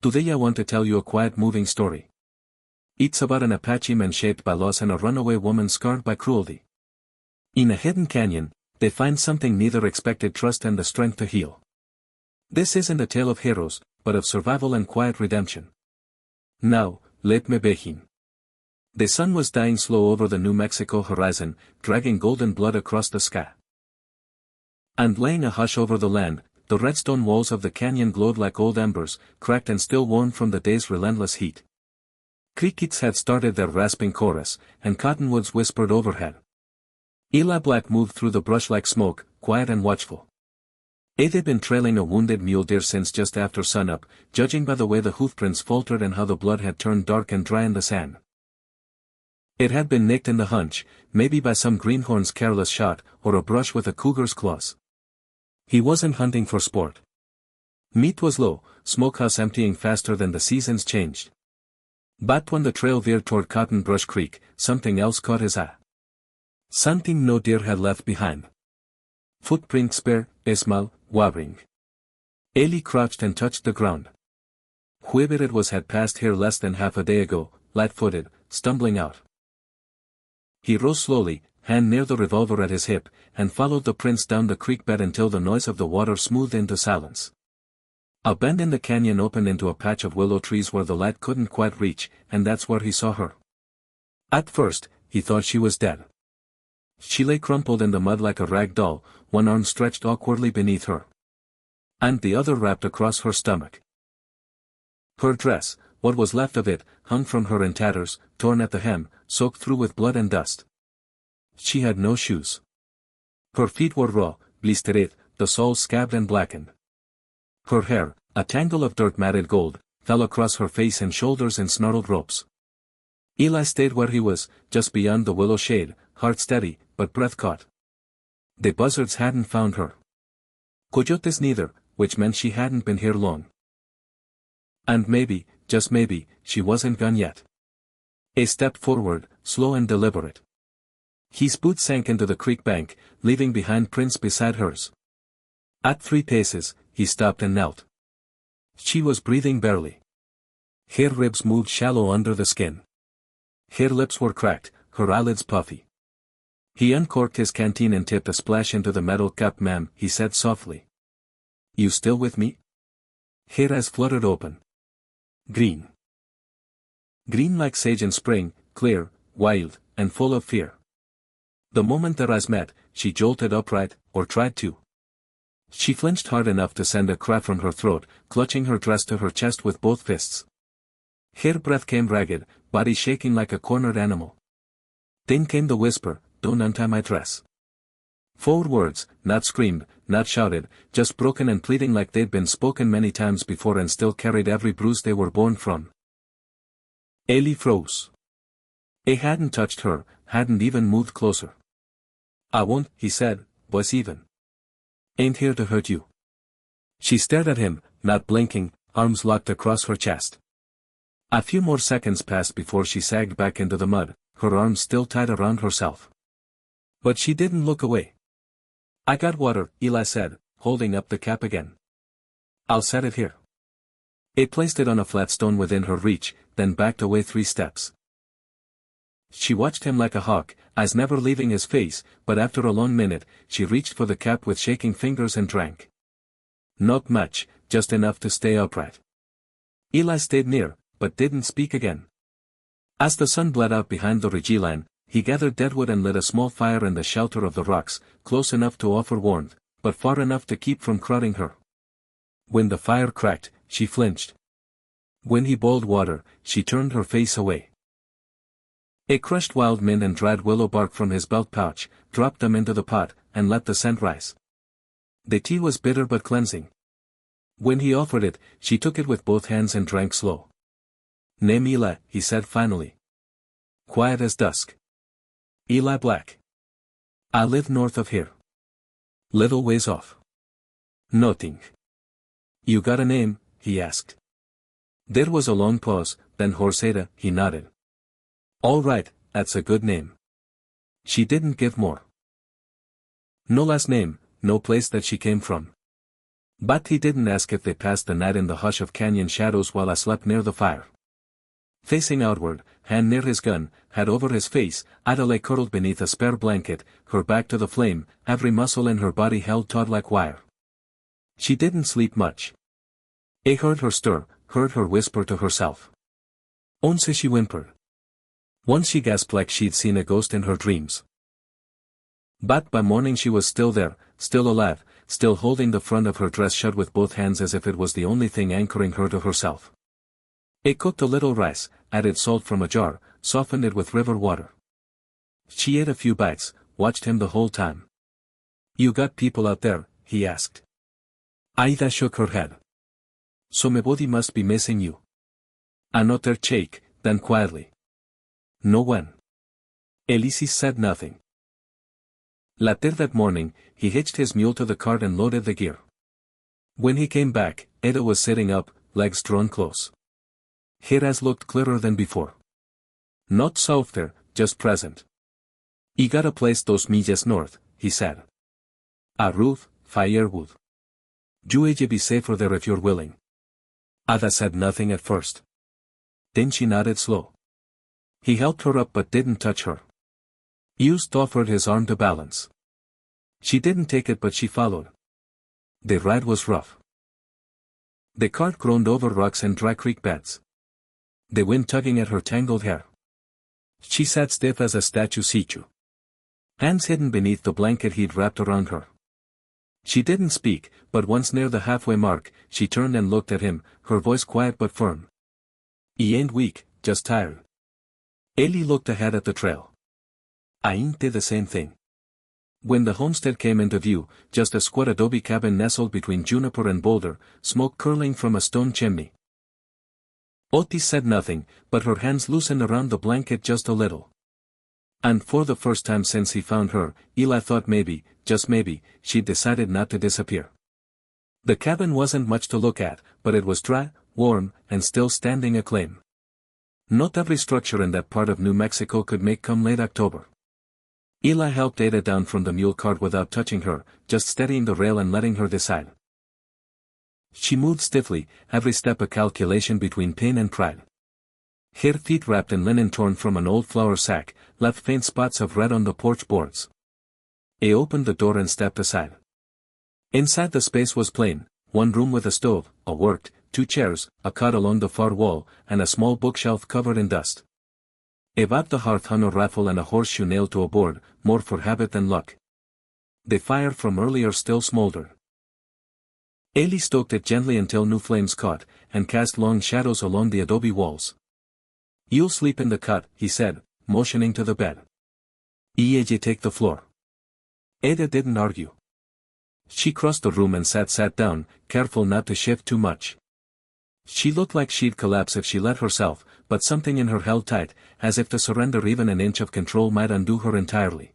Today I want to tell you a quiet moving story. It's about an Apache man shaped by loss and a runaway woman scarred by cruelty. In a hidden canyon, they find something neither expected: trust and the strength to heal. This isn't a tale of heroes, but of survival and quiet redemption. Now, let me begin. The sun was dying slow over the New Mexico horizon, dragging golden blood across the sky. And laying a hush over the land, the redstone walls of the canyon glowed like old embers, cracked and still warm from the day's relentless heat. Crickets had started their rasping chorus, and cottonwoods whispered overhead. Eli Black moved through the brush like smoke, quiet and watchful. It had been trailing a wounded mule deer since just after sunup, judging by the way the hoofprints faltered and how the blood had turned dark and dry in the sand. It had been nicked in the hunch, maybe by some greenhorn's careless shot, or a brush with a cougar's claws. He wasn't hunting for sport. Meat was low, smokehouse emptying faster than the seasons changed. But when the trail veered toward Cotton Brush Creek, something else caught his eye. Something no deer had left behind. Footprints bare, small, wavering. Eli crouched and touched the ground. Whoever it was had passed here less than half a day ago, light-footed, stumbling out. He rose slowly, hand near the revolver at his hip, and followed the prints down the creek bed until the noise of the water smoothed into silence. A bend in the canyon opened into a patch of willow trees where the light couldn't quite reach, and that's where he saw her. At first, he thought she was dead. She lay crumpled in the mud like a rag doll, one arm stretched awkwardly beneath her, and the other wrapped across her stomach. Her dress, what was left of it, hung from her in tatters, torn at the hem, soaked through with blood and dust. She had no shoes. Her feet were raw, blistered, the soles scabbed and blackened. Her hair, a tangle of dirt-matted gold, fell across her face and shoulders in snarled ropes. Eli stayed where he was, just beyond the willow shade, heart steady, but breath caught. The buzzards hadn't found her. Coyotes neither, which meant she hadn't been here long. And maybe, just maybe, she wasn't gone yet. A step forward, slow and deliberate. His boots sank into the creek bank, leaving behind prints beside hers. At 3 paces, he stopped and knelt. She was breathing barely. Her ribs moved shallow under the skin. Her lips were cracked, her eyelids puffy. He uncorked his canteen and tipped a splash into the metal cup. "Ma'am," he said softly. "You still with me?" Her eyes fluttered open. Green. Green like sage in spring, clear, wild, and full of fear. The moment their eyes met, she jolted upright, or tried to. She flinched hard enough to send a cry from her throat, clutching her dress to her chest with both fists. Her breath came ragged, body shaking like a cornered animal. Then came the whisper, "Don't untie my dress." 4 words, not screamed, not shouted, just broken and pleading like they'd been spoken many times before and still carried every bruise they were born from. Eli froze. He hadn't touched her, hadn't even moved closer. "I won't," he said, voice even. "Ain't here to hurt you." She stared at him, not blinking, arms locked across her chest. A few more seconds passed before she sagged back into the mud, her arms still tied around herself. But she didn't look away. "I got water," Eli said, holding up the cap again. "I'll set it here." He placed it on a flat stone within her reach, then backed away 3 steps. She watched him like a hawk, eyes never leaving his face, but after a long minute, she reached for the cap with shaking fingers and drank. Not much, just enough to stay upright. Eli stayed near, but didn't speak again. As the sun bled out behind the ridge line, he gathered deadwood and lit a small fire in the shelter of the rocks, close enough to offer warmth, but far enough to keep from crowding her. When the fire cracked, she flinched. When he boiled water, she turned her face away. He crushed wild mint and dried willow bark from his belt pouch, dropped them into the pot, and let the scent rise. The tea was bitter but cleansing. When he offered it, she took it with both hands and drank slow. "Name Eli," he said finally. Quiet as dusk. "Eli Black. I live north of here. Little ways off." "Nothing." "You got a name?" he asked. There was a long pause, then Horseda, he nodded. "All right, that's a good name." She didn't give more. "No last name, no place that she came from?" But he didn't ask if they passed the night in the hush of canyon shadows while I slept near the fire. Facing outward, hand near his gun, head over his face, Ada lay curled beneath a spare blanket, her back to the flame, every muscle in her body held taut like wire. She didn't sleep much. I heard her stir, heard her whisper to herself. Once she whimpered. Once she gasped like she'd seen a ghost in her dreams. But by morning she was still there, still alive, still holding the front of her dress shut with both hands as if it was the only thing anchoring her to herself. I cooked a little rice, added salt from a jar, softened it with river water. She ate a few bites, watched him the whole time. You got people out there, he asked. Aida shook her head. So my body must be missing you. Another shake, then quietly. No one. Elisis said nothing. Later that morning, he hitched his mule to the cart and loaded the gear. When he came back, Ada was sitting up, legs drawn close. Her eyes looked clearer than before. Not softer, just present. Y got a place 2 millas north, he said. A roof, firewood. You be safer there if you're willing. Ada said nothing at first. Then she nodded slow. He helped her up but didn't touch her. Just offered his arm to balance. She didn't take it but she followed. The ride was rough. The cart groaned over rocks and dry creek beds. The wind tugging at her tangled hair. She sat stiff as a statue situ. Hands hidden beneath the blanket he'd wrapped around her. She didn't speak, but once near the halfway mark, she turned and looked at him, her voice quiet but firm. He ain't weak, just tired. Eli looked ahead at the trail. I ain't did the same thing. When the homestead came into view, just a squat adobe cabin nestled between juniper and boulder, smoke curling from a stone chimney. Otis said nothing, but her hands loosened around the blanket just a little. And for the first time since he found her, Eli thought maybe, just maybe, she'd decided not to disappear. The cabin wasn't much to look at, but it was dry, warm, and still standing acclaim. Not every structure in that part of New Mexico could make come late October. Eli helped Ada down from the mule cart without touching her, just steadying the rail and letting her decide. She moved stiffly, every step a calculation between pain and pride. Her feet wrapped in linen torn from an old flour sack, left faint spots of red on the porch boards. I opened the door and stepped aside. Inside the space was plain, one room with a stove, a work, 2 chairs, a cot along the far wall, and a small bookshelf covered in dust. Above the hearth hung a rifle and a horseshoe nailed to a board, more for habit than luck. The fire from earlier still smoldered. Eli stoked it gently until new flames caught, and cast long shadows along the adobe walls. You'll sleep in the cot, he said, motioning to the bed. Eje take the floor. Ada didn't argue. She crossed the room and sat down, careful not to shift too much. She looked like she'd collapse if she let herself, but something in her held tight, as if to surrender even an inch of control might undo her entirely.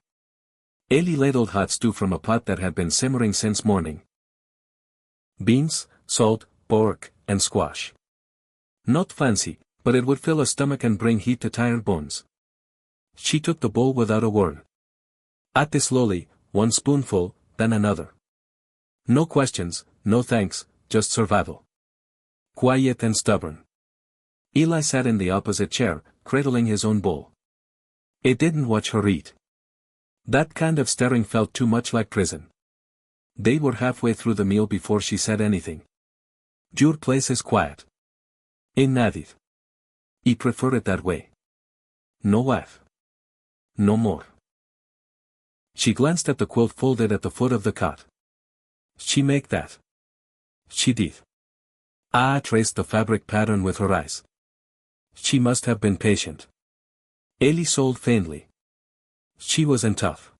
Eli ladled hot stew from a pot that had been simmering since morning. Beans, salt, pork, and squash. Not fancy, but it would fill a stomach and bring heat to tired bones. She took the bowl without a word. Ate slowly, one spoonful, then another. No questions, no thanks, just survival. Quiet and stubborn. Eli sat in the opposite chair, cradling his own bowl. It didn't watch her eat. That kind of staring felt too much like prison. They were halfway through the meal before she said anything. Your place is quiet. In Nadith. I prefer it that way. No wife. No more. She glanced at the quilt folded at the foot of the cot. She make that. She did. Traced the fabric pattern with her eyes. She must have been patient. Eli sold faintly. She wasn't tough.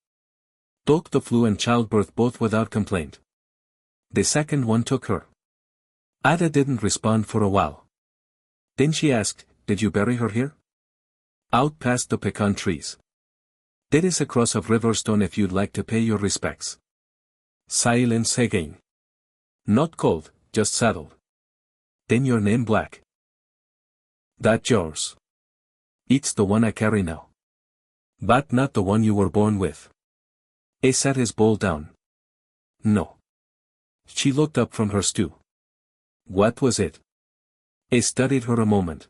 Took the flu and childbirth both without complaint. The second one took her. Ada didn't respond for a while. Then she asked, did you bury her here? Out past the pecan trees. There is a cross of river stone if you'd like to pay your respects. Silence again. Not cold, just saddled. Then your name black. That yours. It's the one I carry now. But not the one you were born with. He set his bowl down. No. She looked up from her stew. What was it? I studied her a moment.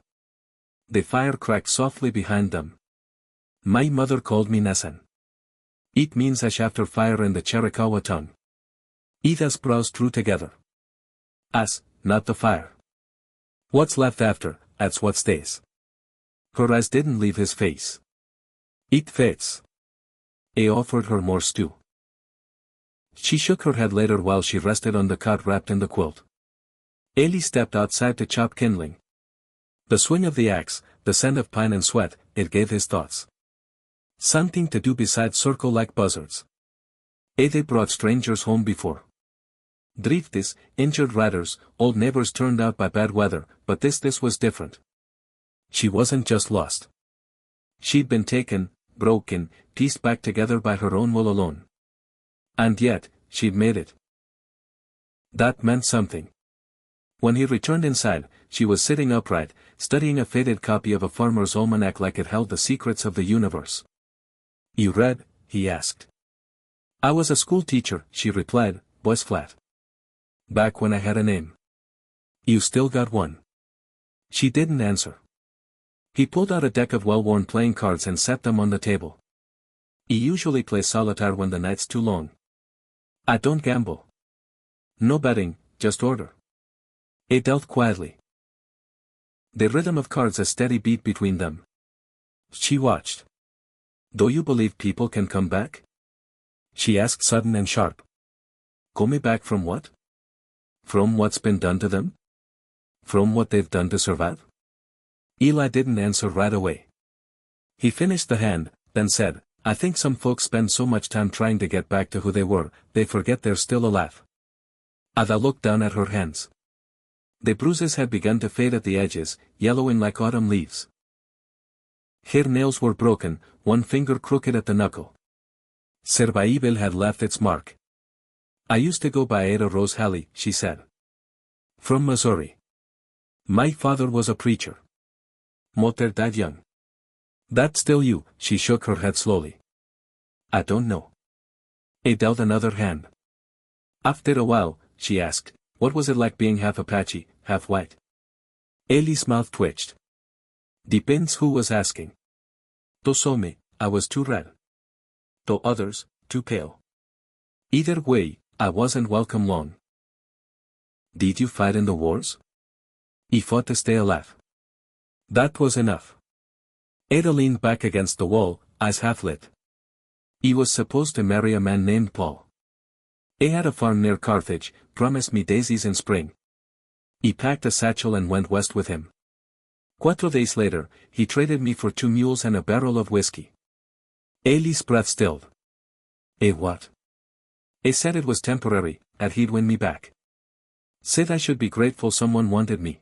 The fire cracked softly behind them. My mother called me Nasan. It means ash after fire in the Chiricahua tongue. Ida's brows drew together. As, not the fire. What's left after, that's what stays. Her eyes didn't leave his face. It fits. I offered her more stew. She shook her head later while she rested on the cot wrapped in the quilt. Eli stepped outside to chop kindling. The swing of the axe, the scent of pine and sweat, it gave his thoughts something to do besides circle like buzzards. They brought strangers home before. Drifties, injured riders, old neighbors turned out by bad weather, but this was different. She wasn't just lost. She'd been taken, broken, pieced back together by her own will alone. And yet, she'd made it. That meant something. When he returned inside, she was sitting upright, studying a faded copy of a farmer's almanac like it held the secrets of the universe. You read? He asked. I was a school teacher, she replied, voice flat. Back when I had a name. You still got one? She didn't answer. He pulled out a deck of well-worn playing cards and set them on the table. He usually plays solitaire when the night's too long. I don't gamble. No betting, just order. He dealt quietly. The rhythm of cards a steady beat between them. She watched. Do you believe people can come back? She asked sudden and sharp. Come back from what? From what's been done to them? From what they've done to survive? Eli didn't answer right away. He finished the hand, then said, I think some folks spend so much time trying to get back to who they were, they forget they're still alive. Ada looked down at her hands. The bruises had begun to fade at the edges, yellowing like autumn leaves. Her nails were broken, one finger crooked at the knuckle. Survival had left its mark. I used to go by Ada Rose Halley, she said. From Missouri. My father was a preacher. Mother died young. That's still you, she shook her head slowly. I don't know. I dealt another hand. After a while, she asked, what was it like being half Apache, half white? Eli's mouth twitched. Depends who was asking. To some, I was too red. To others, too pale. Either way, I wasn't welcome long. Did you fight in the wars? He fought to stay alive. That was enough. Ada leaned back against the wall, eyes half lit. He was supposed to marry a man named Paul. He had a farm near Carthage, promised me daisies in spring. He packed a satchel and went west with him. 4 days later, he traded me for 2 mules and a barrel of whiskey. Eli's breath stilled. What? He said it was temporary, that he'd win me back. Said I should be grateful someone wanted me.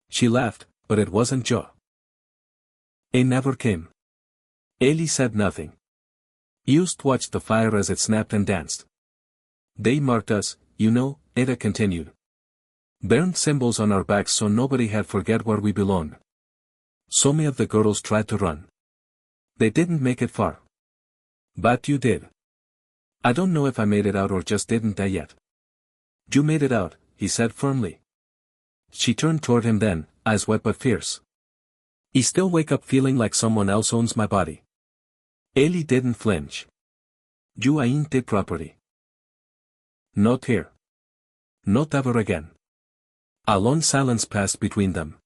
She laughed, but it wasn't Joe. He never came. Eli said nothing. Used watched the fire as it snapped and danced. They marked us, you know, Ada continued. Burned symbols on our backs so nobody had forget where we belonged. So many of the girls tried to run. They didn't make it far. But you did. I don't know if I made it out or just didn't die yet. You made it out, he said firmly. She turned toward him then, eyes wet but fierce. I still wake up feeling like someone else owns my body. Eli didn't flinch. You ain't the property. Not here. Not ever again. A long silence passed between them.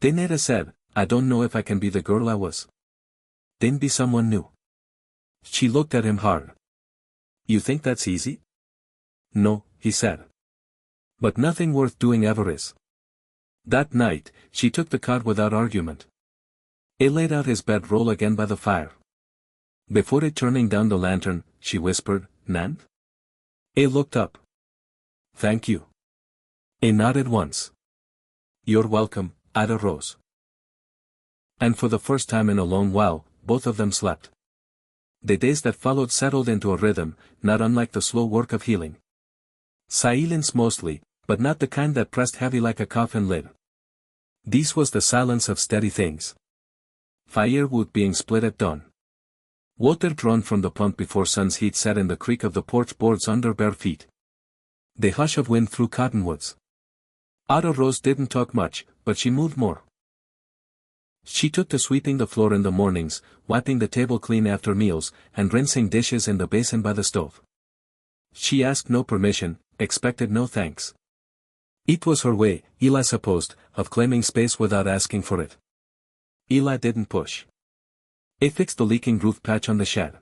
Then Ada said, I don't know if I can be the girl I was. Then be someone new. She looked at him hard. You think that's easy? No, he said. But nothing worth doing ever is. That night, she took the cot without argument. He laid out his bedroll again by the fire. Before it turning down the lantern, she whispered, Nant? He looked up. Thank you. He nodded once. You're welcome, Ada Rose. And for the first time in a long while, both of them slept. The days that followed settled into a rhythm, not unlike the slow work of healing. Silence mostly, but not the kind that pressed heavy like a coffin lid. This was the silence of steady things. Firewood being split at dawn. Water drawn from the pump before sun's heat set in the creak of the porch boards under bare feet. The hush of wind through cottonwoods. Ada Rose didn't talk much, but she moved more. She took to sweeping the floor in the mornings, wiping the table clean after meals, and rinsing dishes in the basin by the stove. She asked no permission, expected no thanks. It was her way, Eli supposed, of claiming space without asking for it. Eli didn't push. He fixed the leaking roof patch on the shed.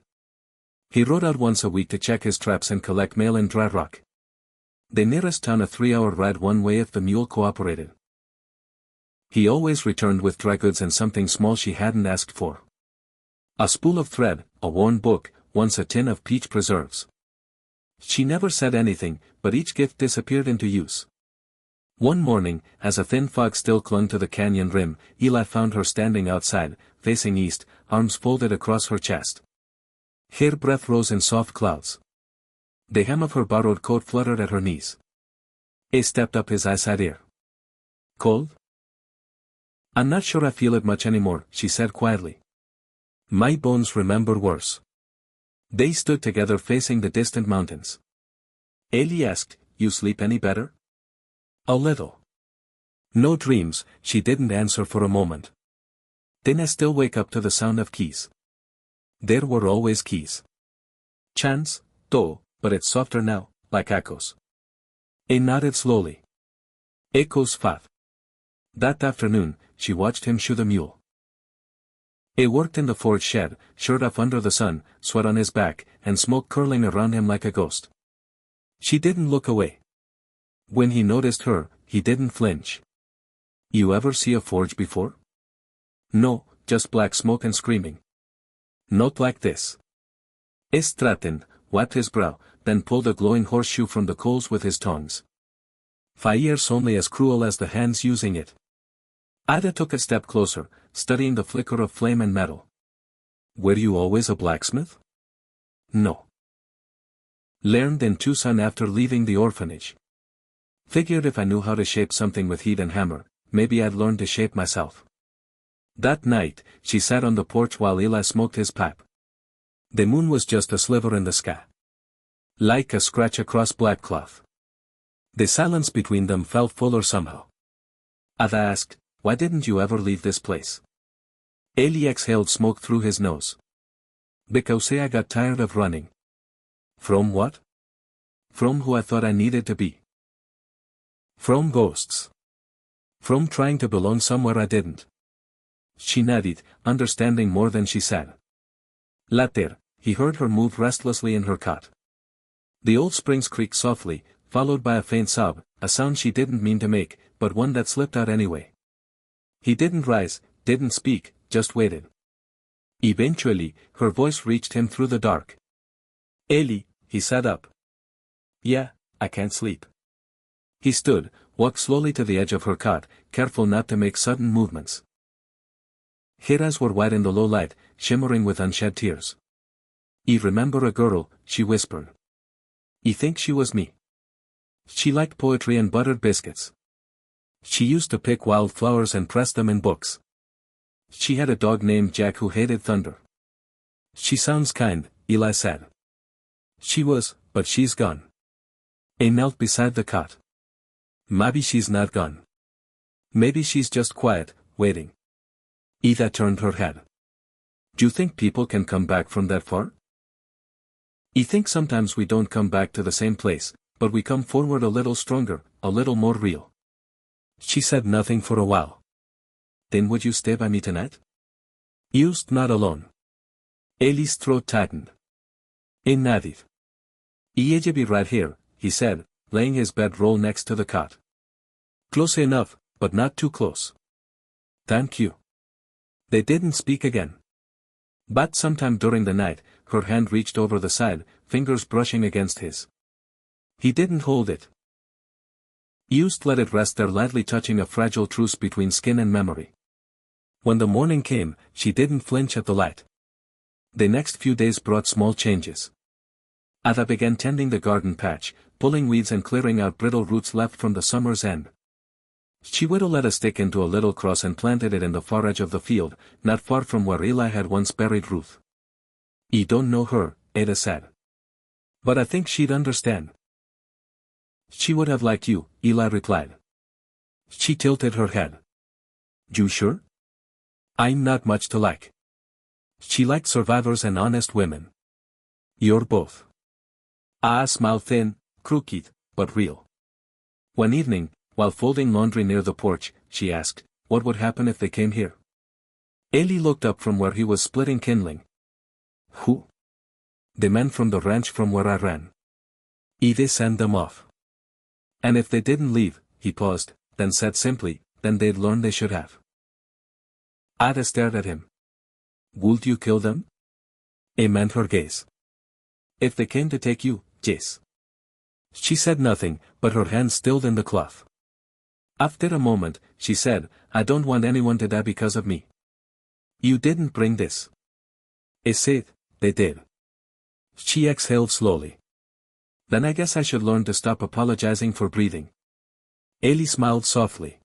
He rode out once a week to check his traps and collect mail in Dry Rock. The nearest town a 3-hour ride one way if the mule cooperated. He always returned with dry goods and something small she hadn't asked for. A spool of thread, a worn book, once a tin of peach preserves. She never said anything, but each gift disappeared into use. One morning, as a thin fog still clung to the canyon rim, Eli found her standing outside, facing east, arms folded across her chest. Her breath rose in soft clouds. The hem of her borrowed coat fluttered at her knees. He stepped up, his eyesight ear. Cold? I'm not sure I feel it much anymore, she said quietly. My bones remember worse. They stood together facing the distant mountains. Eli asked, You sleep any better? A little. No dreams, she didn't answer for a moment. Then I still wake up to the sound of keys. There were always keys. Chance, though, but it's softer now, like echoes. He nodded slowly. Echoes fat. That afternoon, she watched him shoe the mule. He worked in the forge shed, shirt off under the sun, sweat on his back, and smoke curling around him like a ghost. She didn't look away. When he noticed her, he didn't flinch. You ever see a forge before? No, just black smoke and screaming. Not like this. He straightened, wiped his brow, then pulled a glowing horseshoe from the coals with his tongs. Fire's only as cruel as the hands using it. Ada took a step closer, studying the flicker of flame and metal. Were you always a blacksmith? No. Learned in Tucson after leaving the orphanage. Figured if I knew how to shape something with heat and hammer, maybe I'd learn to shape myself. That night, she sat on the porch while Eli smoked his pipe. The moon was just a sliver in the sky. Like a scratch across black cloth. The silence between them felt fuller somehow. Ada asked, Why didn't you ever leave this place? Eli exhaled smoke through his nose. Because I got tired of running. From what? From who I thought I needed to be. From ghosts. From trying to belong somewhere I didn't. She nodded, understanding more than she said. Later, he heard her move restlessly in her cot. The old springs creaked softly, followed by a faint sob, a sound she didn't mean to make, but one that slipped out anyway. He didn't rise, didn't speak, just waited. Eventually, her voice reached him through the dark. Eli, he sat up. Yeah, I can't sleep. He stood, walked slowly to the edge of her cot, careful not to make sudden movements. Her eyes were wide in the low light, shimmering with unshed tears. I remember a girl, she whispered. I think she was me. She liked poetry and buttered biscuits. She used to pick wildflowers and press them in books. She had a dog named Jack who hated thunder. She sounds kind, Eli said. She was, but she's gone. He knelt beside the cot. Maybe she's not gone. Maybe she's just quiet, waiting. Ida turned her head. Do you think people can come back from that far? I think sometimes we don't come back to the same place, but we come forward a little stronger, a little more real. She said nothing for a while. Then would you stay by me tonight? Used not alone. Eli's throat tightened. He nodded. I'll be right here, he said, laying his bedroll next to the cot. Close enough, but not too close. Thank you. They didn't speak again. But sometime during the night, her hand reached over the side, fingers brushing against his. He didn't hold it. Used let it rest there, lightly touching a fragile truce between skin and memory. When the morning came, she didn't flinch at the light. The next few days brought small changes. Ada began tending the garden patch, pulling weeds and clearing out brittle roots left from the summer's end. She whittled a stick into a little cross and planted it in the far edge of the field, not far from where Eli had once buried Ruth. I don't know her, Ada said. But I think she'd understand. She would have liked you, Eli replied. She tilted her head. You sure? I'm not much to like. She liked survivors and honest women. You're both. Ah smiled thin, crooked, but real. One evening, while folding laundry near the porch, she asked, what would happen if they came here? Eli looked up from where he was splitting kindling. Who? The men from the ranch from where I ran. They send them off. And if they didn't leave, he paused, then said simply, then they'd learn they should have. Ada stared at him. Would you kill them? It meant her gaze. If they came to take you, yes. She said nothing, but her hands stilled in the cloth. After a moment, she said, I don't want anyone to die because of me. You didn't bring this. I said, they did. She exhaled slowly. Then I guess I should learn to stop apologizing for breathing. Eli smiled softly.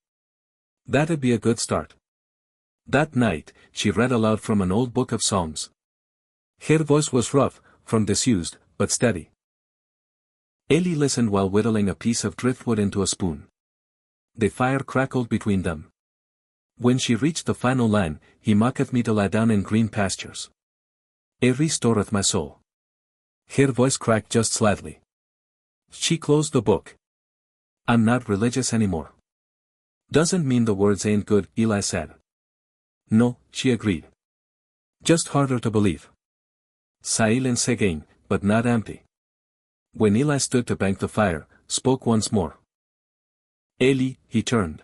That'd be a good start. That night, she read aloud from an old book of Psalms. Her voice was rough, from disused, but steady. Eli listened while whittling a piece of driftwood into a spoon. The fire crackled between them. When she reached the final line, he maketh me to lie down in green pastures. He restoreth my soul. Her voice cracked just slightly. She closed the book. I'm not religious anymore. Doesn't mean the words ain't good, Eli said. No, she agreed. Just harder to believe. Silence again, but not empty. When Eli stood to bank the fire, spoke once more. Eli, he turned.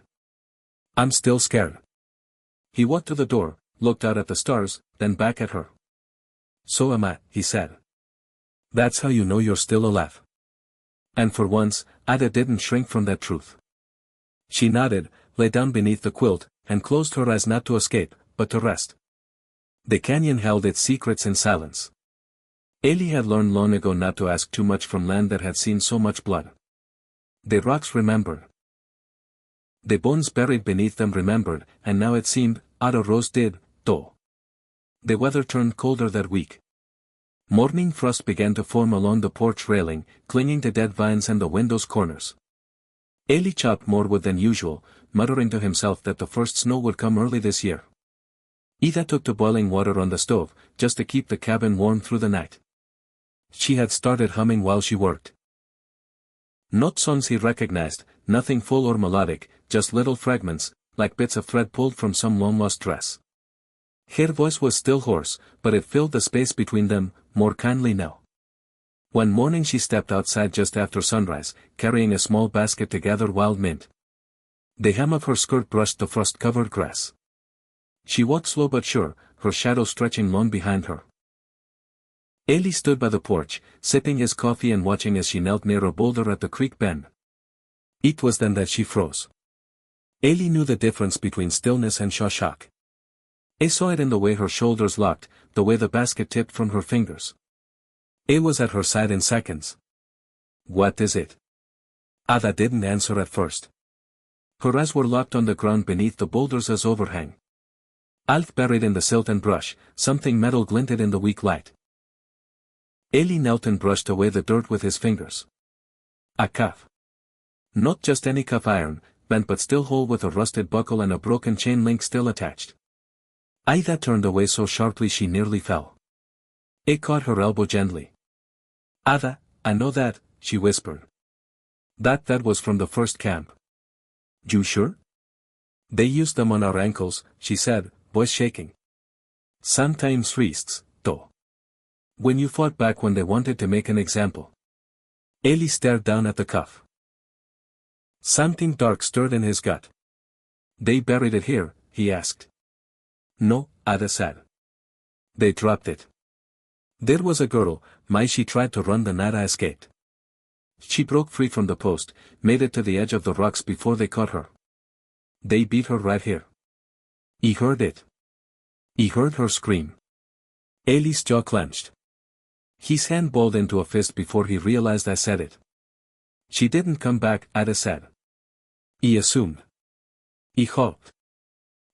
I'm still scared. He walked to the door, looked out at the stars, then back at her. So am I, he said. That's how you know you're still alive. And for once, Ada didn't shrink from that truth. She nodded, lay down beneath the quilt, and closed her eyes not to escape, but to rest. The canyon held its secrets in silence. Eli had learned long ago not to ask too much from land that had seen so much blood. The rocks remembered. The bones buried beneath them remembered, and now it seemed, Ada Rose did, too. The weather turned colder that week. Morning frost began to form along the porch railing, clinging to dead vines and the window's corners. Eli chopped more wood than usual, muttering to himself that the first snow would come early this year. Ida took to boiling water on the stove, just to keep the cabin warm through the night. She had started humming while she worked. Not songs he recognized, nothing full or melodic, just little fragments, like bits of thread pulled from some long-lost dress. Her voice was still hoarse, but it filled the space between them, more kindly now. One morning she stepped outside just after sunrise, carrying a small basket to gather wild mint. The hem of her skirt brushed the frost-covered grass. She walked slow but sure, her shadow stretching long behind her. Eli stood by the porch, sipping his coffee and watching as she knelt near a boulder at the creek bend. It was then that she froze. Eli knew the difference between stillness and shock. He saw it in the way her shoulders locked, the way the basket tipped from her fingers. He was at her side in seconds. What is it? Ada didn't answer at first. Her eyes were locked on the ground beneath the boulders as overhang. Alf buried in the silt and brush, something metal glinted in the weak light. Eli knelt and brushed away the dirt with his fingers. A cuff. Not just any cuff iron, bent but still whole with a rusted buckle and a broken chain link still attached. Ida turned away so sharply she nearly fell. He caught her elbow gently. Ada, I know that, she whispered. That was from the first camp. You sure? They used them on our ankles, she said, voice shaking. Sometimes wrists, though. When you fought back when they wanted to make an example. Eli stared down at the cuff. Something dark stirred in his gut. They buried it here, he asked. No, Ada said. They dropped it. There was a girl, she tried to run the night I escaped. She broke free from the post, made it to the edge of the rocks before they caught her. They beat her right here. He heard it. He heard her scream. Eli's jaw clenched. His hand balled into a fist before he realized I said it. She didn't come back, Ada said. He assumed. He hoped.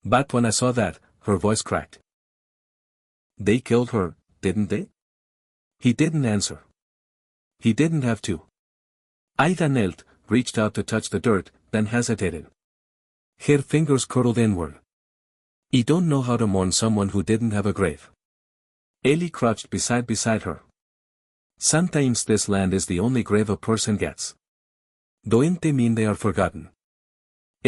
But when I saw that, her voice cracked. They killed her, didn't they? He didn't answer. He didn't have to. Ida knelt, reached out to touch the dirt, then hesitated. Her fingers curled inward. "I don't know how to mourn someone who didn't have a grave." Ellie crouched beside her. "Sometimes this land is the only grave a person gets. Don't they mean they are forgotten?"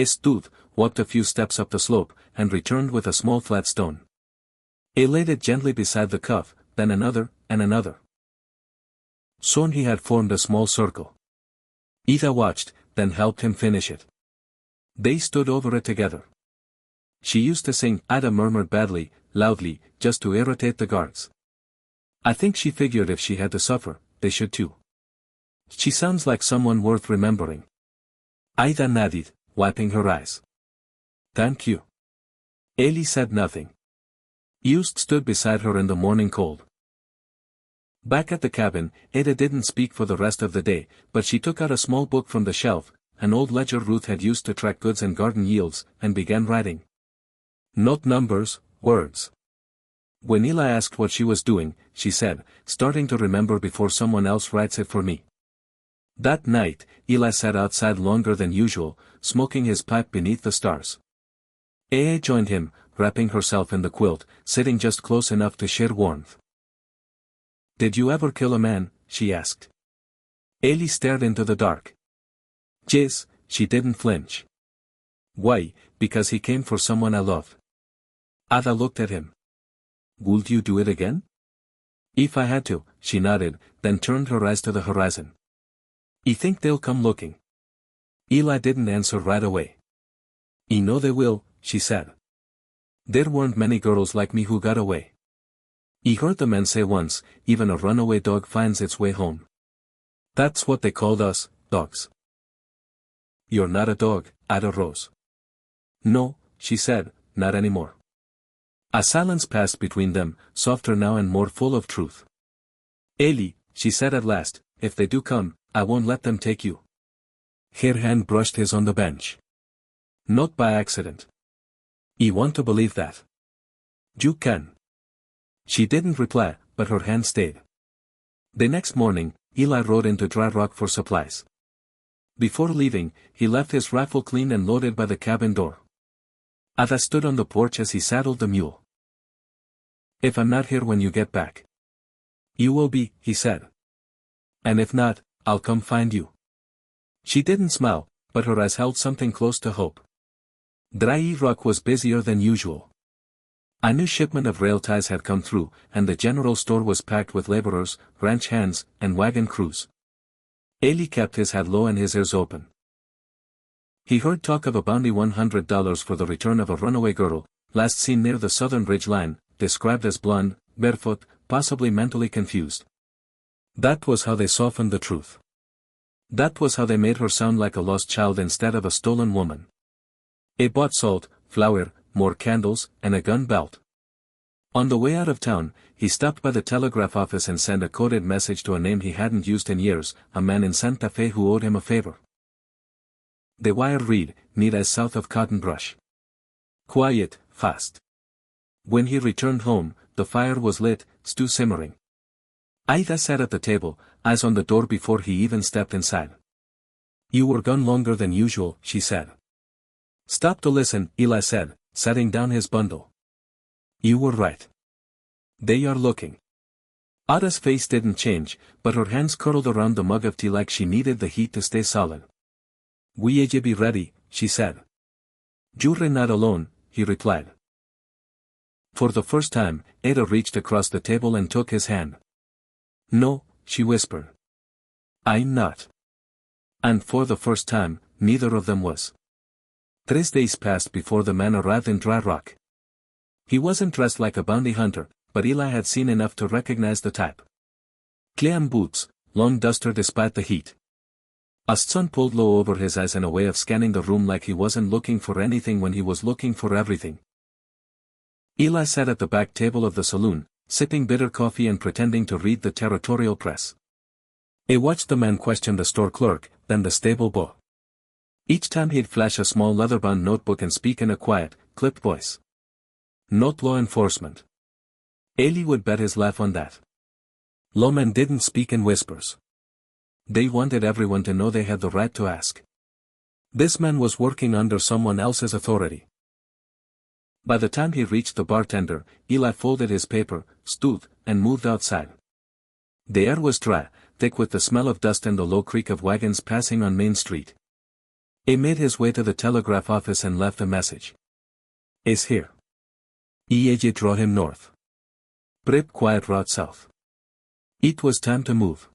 Stood, walked a few steps up the slope, and returned with a small flat stone. He laid it gently beside the cuff, then another, and another. Soon he had formed a small circle. Ida watched, then helped him finish it. They stood over it together. "She used to sing," Ida murmured badly, loudly, just to irritate the guards. "I think she figured if she had to suffer, they should too. She sounds like someone worth remembering." Ida nodded, wiping her eyes. "Thank you." Ellie said nothing. Just stood beside her in the morning cold. Back at the cabin, Ada didn't speak for the rest of the day, but she took out a small book from the shelf, an old ledger Ruth had used to track goods and garden yields, and began writing. Not numbers, words. When Eli asked what she was doing, she said, "Starting to remember before someone else writes it for me." That night, Eli sat outside longer than usual, smoking his pipe beneath the stars. Aa joined him, wrapping herself in the quilt, sitting just close enough to share warmth. "Did you ever kill a man?" she asked. Ellie stared into the dark. "Yes," she didn't flinch. "Why?" "Because he came for someone I love." Ada looked at him. "Would you do it again?" "If I had to," she nodded, then turned her eyes to the horizon. "I think they'll come looking." Eli didn't answer right away. "I know they will," she said. "There weren't many girls like me who got away. I heard the men say once, even a runaway dog finds its way home. That's what they called us, dogs." "You're not a dog," Ada rose. "No," she said, "not anymore." A silence passed between them, softer now and more full of truth. "Ellie," she said at last, "if they do come, I won't let them take you." Her hand brushed his on the bench. "Not by accident." "I want to believe that." "You can." She didn't reply, but her hand stayed. The next morning, Eli rode into Dry Rock for supplies. Before leaving, he left his rifle cleaned and loaded by the cabin door. Ada stood on the porch as he saddled the mule. "If I'm not here when you get back." "You will be," he said. "And if not, I'll come find you." She didn't smile, but her eyes held something close to hope. Dry Rock was busier than usual. A new shipment of rail ties had come through, and the general store was packed with laborers, ranch hands, and wagon crews. Eli kept his head low and his ears open. He heard talk of a bounty $100 for the return of a runaway girl, last seen near the southern ridge line, described as blonde, barefoot, possibly mentally confused. That was how they softened the truth. That was how they made her sound like a lost child instead of a stolen woman. He bought salt, flour, more candles, and a gun belt. On the way out of town, he stopped by the telegraph office and sent a coded message to a name he hadn't used in years, a man in Santa Fe who owed him a favor. The wire read, "Need as south of Cotton Brush. Quiet, fast." When he returned home, the fire was lit, stew simmering. Ida sat at the table, eyes on the door before he even stepped inside. "You were gone longer than usual," she said. "Stop to listen," Eli said, setting down his bundle. "You were right. They are looking." Ada's face didn't change, but her hands curled around the mug of tea like she needed the heat to stay solid. "Will ye be ready?" she said. "You're not alone," he replied. For the first time, Ada reached across the table and took his hand. "No," she whispered. "I'm not." And for the first time, neither of them was. 3 days passed before the man arrived in Dry Rock. He wasn't dressed like a bounty hunter, but Eli had seen enough to recognize the type. Clean boots, long duster despite the heat. A sun pulled low over his eyes in a way of scanning the room like he wasn't looking for anything when he was looking for everything. Eli sat at the back table of the saloon, sipping bitter coffee and pretending to read the territorial press. He watched the man question the store clerk, then the stable boy. Each time he'd flash a small leather-bound notebook and speak in a quiet, clipped voice. "Not law enforcement." Eli would bet his life on that. Lawmen didn't speak in whispers. They wanted everyone to know they had the right to ask. This man was working under someone else's authority. By the time he reached the bartender, Eli folded his paper, stood, and moved outside. The air was dry, thick with the smell of dust and the low creak of wagons passing on Main Street. He made his way to the telegraph office and left a message. Is here. Ella draw him north. Prep quiet route south. It was time to move.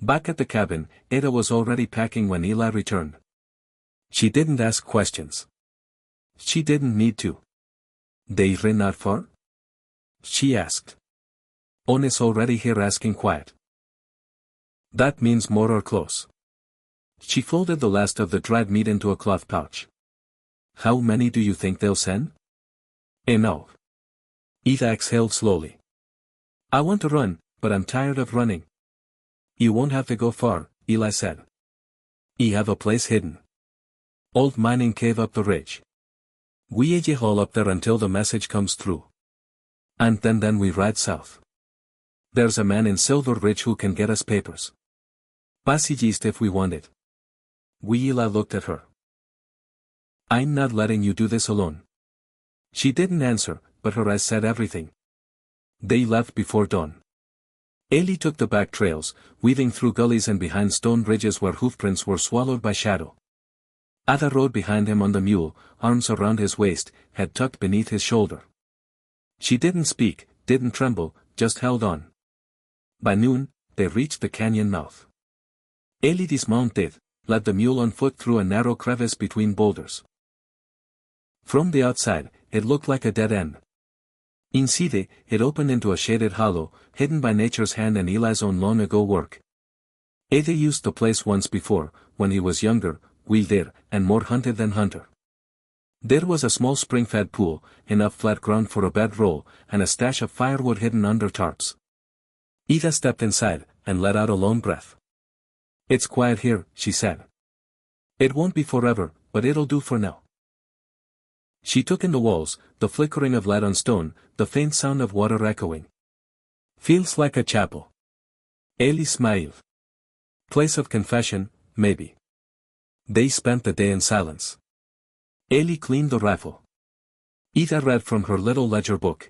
Back at the cabin, Ada was already packing when Eli returned. She didn't ask questions. She didn't need to. They ran not far? She asked. On is already here asking quiet. That means more or close. She folded the last of the dried meat into a cloth pouch. How many do you think they'll send? Enough. Ida exhaled slowly. I want to run, but I'm tired of running. You won't have to go far, Eli said. You have a place hidden. Old mining cave up the ridge. We haul up there until the message comes through. And then we ride south. There's a man in Silver Ridge who can get us papers. Passage east if we want it. Eli looked at her. I'm not letting you do this alone. She didn't answer, but her eyes said everything. They left before dawn. Eli took the back trails, weaving through gullies and behind stone ridges where hoofprints were swallowed by shadow. Ada rode behind him on the mule, arms around his waist, head tucked beneath his shoulder. She didn't speak, didn't tremble, just held on. By noon, they reached the canyon mouth. Eli dismounted, led the mule on foot through a narrow crevice between boulders. From the outside, it looked like a dead end. Inside, it opened into a shaded hollow, hidden by nature's hand and Eli's own long-ago work. Ada used the place once before, when he was younger, wilder, and more hunted than hunter. There was a small spring-fed pool, enough flat ground for a bedroll, and a stash of firewood hidden under tarps. Ida stepped inside, and let out a lone breath. It's quiet here, she said. It won't be forever, but it'll do for now. She took in the walls, the flickering of light on stone, the faint sound of water echoing. Feels like a chapel. Eli smiled. Place of confession, maybe. They spent the day in silence. Eli cleaned the rifle. Ida read from her little ledger book.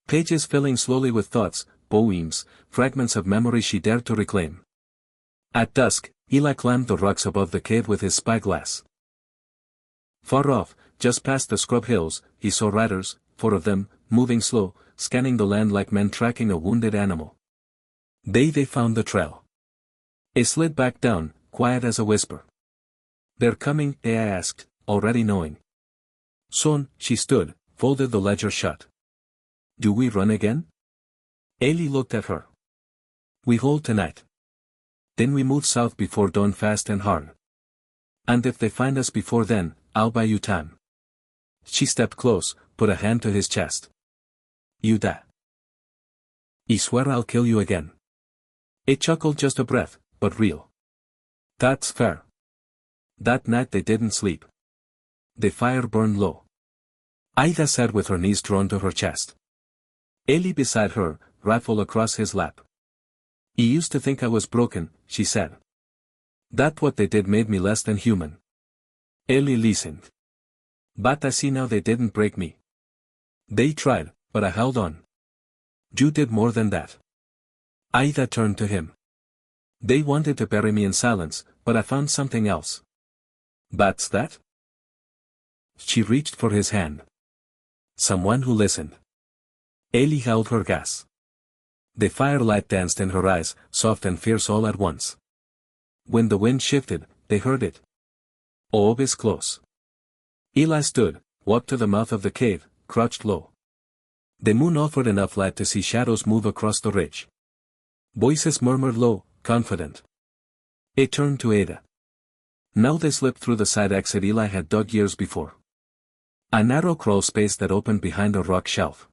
Pages filling slowly with thoughts, poems, fragments of memory she dared to reclaim. At dusk, Eli climbed the rocks above the cave with his spyglass. Far off, just past the scrub hills, he saw riders, 4 of them, moving slow, scanning the land like men tracking a wounded animal. They found the trail. It slid back down, quiet as a whisper. They're coming, I asked, already knowing. Son, she stood, folded the ledger shut. Do we run again? Eli looked at her. We hold tonight. Then we move south before dawn fast and hard. And if they find us before then, I'll buy you time. She stepped close, put a hand to his chest. You die. I swear I'll kill you again. It chuckled just a breath, but real. That's fair. That night they didn't sleep. The fire burned low. Ida sat with her knees drawn to her chest. Eli beside her, rifle across his lap. He used to think I was broken, she said. That what they did made me less than human. Eli listened. But I see now they didn't break me. They tried, but I held on. You did more than that. Ida turned to him. They wanted to bury me in silence, but I found something else. That's that? She reached for his hand. Someone who listened. Eli held her gas. The firelight danced in her eyes, soft and fierce all at once. When the wind shifted, they heard it. Orb is close. Eli stood, walked to the mouth of the cave, crouched low. The moon offered enough light to see shadows move across the ridge. Voices murmured low, confident. It turned to Ada. Now they slipped through the side exit Eli had dug years before. A narrow crawl space that opened behind a rock shelf.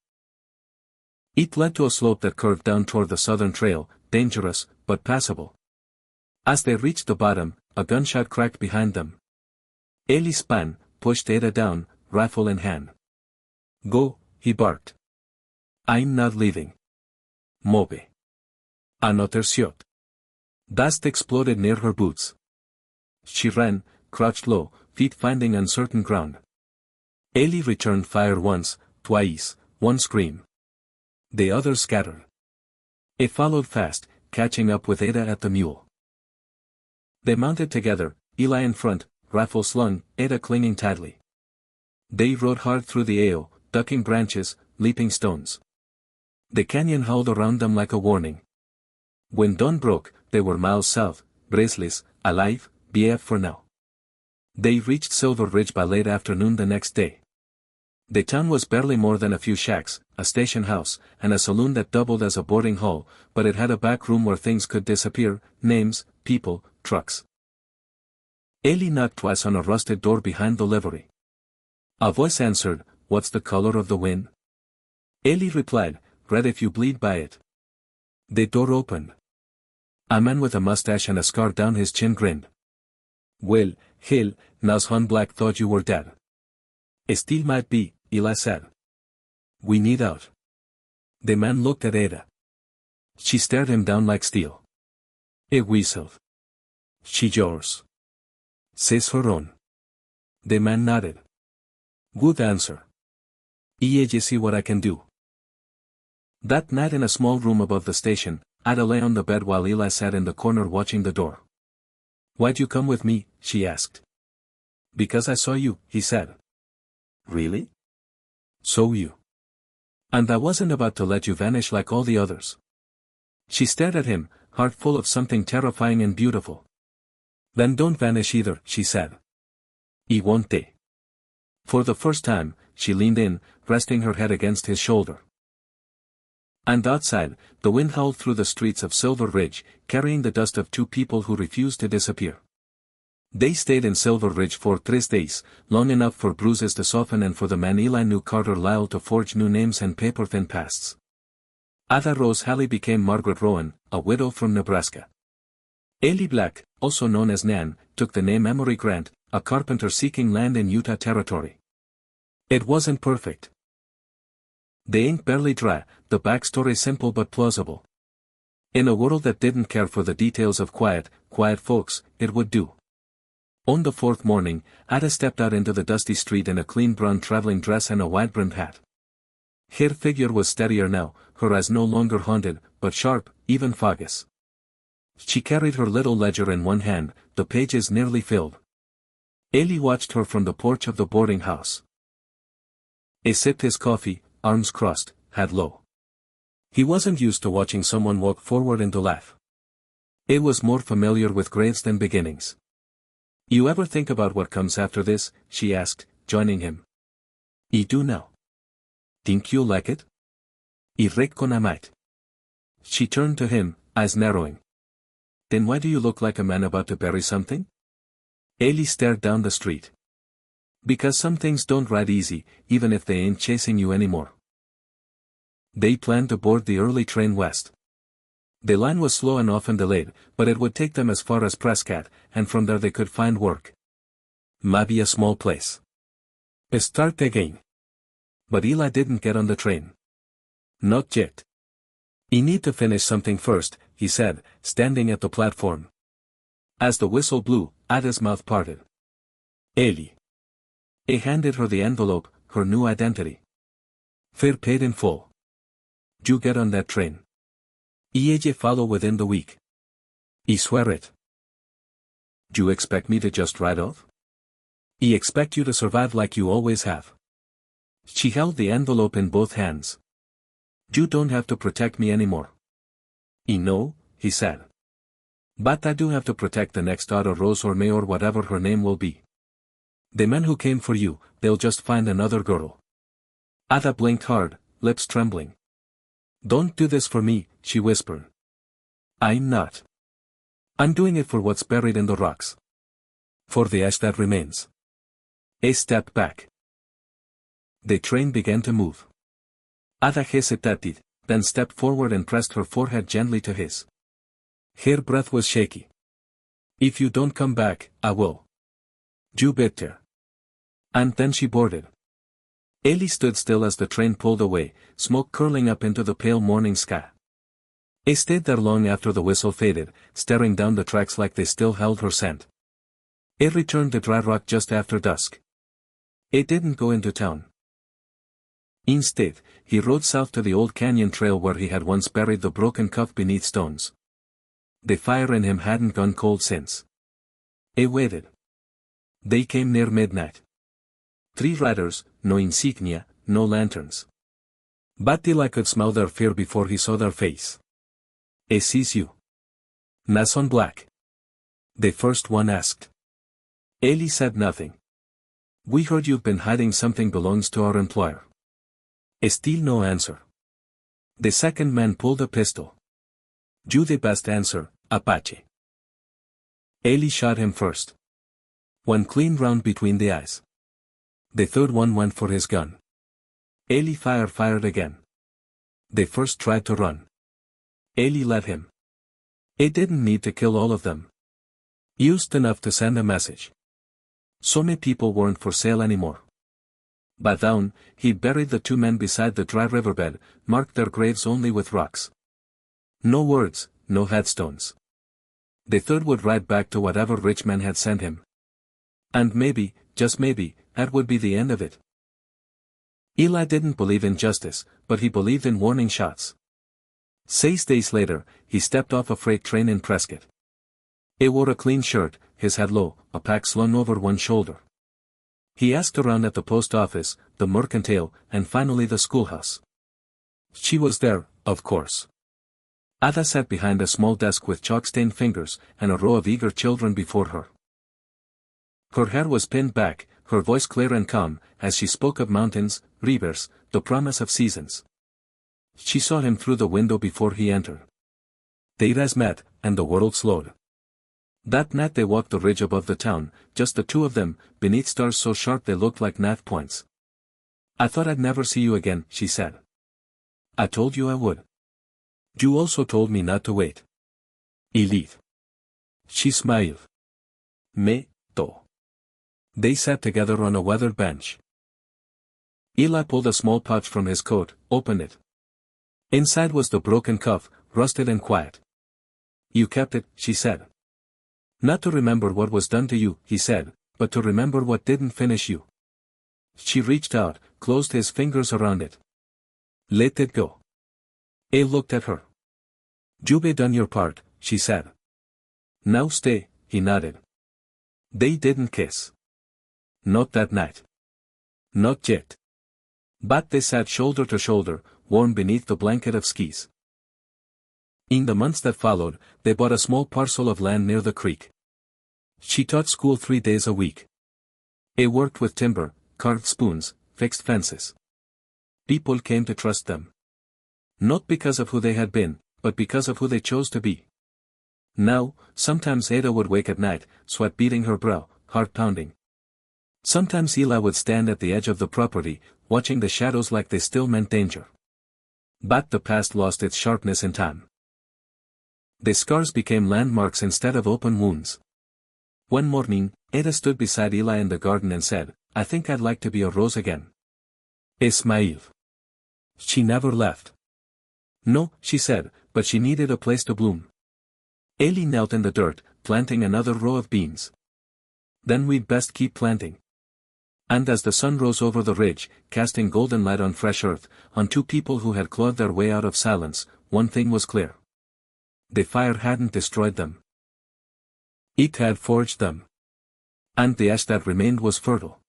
It led to a slope that curved down toward the southern trail, dangerous, but passable. As they reached the bottom, a gunshot cracked behind them. Eli span, pushed Ada down, rifle in hand. Go, he barked. I'm not leaving. Move. Another shot. Dust exploded near her boots. She ran, crouched low, feet finding uncertain ground. Ellie returned fire once, twice, one scream. The others scattered. It followed fast, catching up with Ada at the mule. They mounted together, Eli in front, rifle slung, Ada clinging tightly. They rode hard through the AO, ducking branches, leaping stones. The canyon howled around them like a warning. When dawn broke, they were miles south, breathless, alive, BF for now. They reached Silver Ridge by late afternoon the next day. The town was barely more than a few shacks, a station house, and a saloon that doubled as a boarding hall, but it had a back room where things could disappear, names, people, trucks. Ellie knocked twice on a rusted door behind the livery. A voice answered, "What's the color of the wind?" Ellie replied, "Red if you bleed by it." The door opened. A man with a mustache and a scar down his chin grinned. "Well, hell, now's Hun Black thought you were dead." "Still might be," Eli said. "We need out." The man looked at Ada. She stared him down like steel. "A whistled." "She yours." "Says her own." The man nodded. "Good answer. You see what I can do." That night in a small room above the station, Ada lay on the bed while Eli sat in the corner watching the door. "Why'd you come with me?" she asked. "Because I saw you," he said. "Really?" "So you. And I wasn't about to let you vanish like all the others." She stared at him, heart full of something terrifying and beautiful. "Then don't vanish either," she said. "I won't they." For the first time, she leaned in, resting her head against his shoulder. And outside, the wind howled through the streets of Silver Ridge, carrying the dust of two people who refused to disappear. They stayed in Silver Ridge for 3 days, long enough for bruises to soften and for the man Eli knew Carter Lyle to forge new names and paper-thin pasts. Ada Rose Halley became Margaret Rowan, a widow from Nebraska. Ellie Black, also known as Nan, took the name Emory Grant, a carpenter seeking land in Utah Territory. It wasn't perfect. The ink barely dry, the backstory simple but plausible. In a world that didn't care for the details of quiet folks, it would do. On the 4th morning, Ada stepped out into the dusty street in a clean brown traveling dress and a wide-brimmed hat. Her figure was steadier now, her eyes no longer haunted, but sharp, even foggish. She carried her little ledger in one hand, the pages nearly filled. Ellie watched her from the porch of the boarding house. He sipped his coffee, arms crossed, head low. He wasn't used to watching someone walk forward and to laugh. It was more familiar with graves than beginnings. "You ever think about what comes after this?" she asked, joining him. "I do now." "Think you'll like it?" "I reckon I might." She turned to him, eyes narrowing. "Then why do you look like a man about to bury something?" Ellie stared down the street. "Because some things don't ride easy, even if they ain't chasing you anymore." They planned to board the early train west. The line was slow and often delayed, but it would take them as far as Prescott, and from there they could find work. Maybe a small place. Start again. But Eli didn't get on the train. "Not yet. I need to finish something first," he said, standing at the platform. As the whistle blew, Ada's mouth parted. "Ellie." He handed her the envelope, her new identity. "Fare paid in full. You get on that train. I follow within the week. I swear it." "You expect me to just ride off?" "I expect you to survive like you always have." She held the envelope in both hands. "You don't have to protect me anymore." "I know," he said. "But I do have to protect the next Ada Rose or May or whatever her name will be. The men who came for you, they'll just find another girl." Ada blinked hard, lips trembling. "Don't do this for me," she whispered. "I'm not. I'm doing it for what's buried in the rocks. For the ash that remains." A step back. The train began to move. Ada hesitated, then stepped forward and pressed her forehead gently to his. Her breath was shaky. "If you don't come back, I will. You better." And then she boarded. Ellie stood still as the train pulled away, smoke curling up into the pale morning sky. I stayed there long after the whistle faded, staring down the tracks like they still held her scent. I returned to Dry Rock just after dusk. I didn't go into town. Instead, he rode south to the old canyon trail where he had once buried the broken cuff beneath stones. The fire in him hadn't gone cold since. I waited. They came near midnight. 3 riders, no insignia, no lanterns. But Eli could smell their fear before he saw their face. "I sees you. Nason Black?" the first one asked. Eli said nothing. "We heard you've been hiding something belongs to our employer." Still no answer. The second man pulled a pistol. "You the best answer, Apache." Eli shot him first. One clean round between the eyes. The third one went for his gun. Eli fired again. The first tried to run. Eli let him. It didn't need to kill all of them. Used enough to send a message. So many people weren't for sale anymore. By dawn, he'd buried the 2 men beside the dry riverbed, marked their graves only with rocks. No words, no headstones. The third would ride back to whatever rich man had sent him. And maybe, just maybe, that would be the end of it. Eli didn't believe in justice, but he believed in warning shots. 6 days later, he stepped off a freight train in Prescott. He wore a clean shirt, his head low, a pack slung over one shoulder. He asked around at the post office, the mercantile, and finally the schoolhouse. She was there, of course. Ada sat behind a small desk with chalk-stained fingers, and a row of eager children before her. Her hair was pinned back, her voice clear and calm, as she spoke of mountains, rivers, the promise of seasons. She saw him through the window before he entered. Their eyes met, and the world slowed. That night they walked the ridge above the town, just the 2 of them, beneath stars so sharp they looked like knife points. "I thought I'd never see you again," she said. "I told you I would. You also told me not to wait." "Elite." She smiled. "Me, too." They sat together on a weathered bench. Eli pulled a small pouch from his coat, opened it. Inside was the broken cuff, rusted and quiet. "You kept it," she said. "Not to remember what was done to you," he said, "but to remember what didn't finish you." She reached out, closed his fingers around it. "Let it go." He looked at her. "You've done your part," she said. "Now stay," he nodded. They didn't kiss. Not that night. Not yet. But they sat shoulder to shoulder, warm beneath the blanket of skis. In the months that followed, they bought a small parcel of land near the creek. She taught school 3 days a week. He worked with timber, carved spoons, fixed fences. People came to trust them. Not because of who they had been, but because of who they chose to be. Now, sometimes Ada would wake at night, sweat beading her brow, heart pounding. Sometimes Eli would stand at the edge of the property, watching the shadows like they still meant danger. But the past lost its sharpness in time. The scars became landmarks instead of open wounds. One morning, Ada stood beside Eli in the garden and said, "I think I'd like to be a rose again." He smiled. She never left. "No," she said, but she needed a place to bloom. Eli knelt in the dirt, planting another row of beans. "Then we'd best keep planting." And as the sun rose over the ridge, casting golden light on fresh earth, on 2 people who had clawed their way out of silence, one thing was clear. The fire hadn't destroyed them. It had forged them. And the ash that remained was fertile.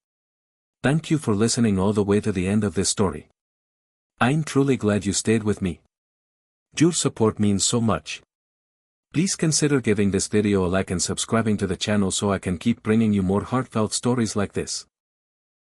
Thank you for listening all the way to the end of this story. I'm truly glad you stayed with me. Your support means so much. Please consider giving this video a like and subscribing to the channel so I can keep bringing you more heartfelt stories like this.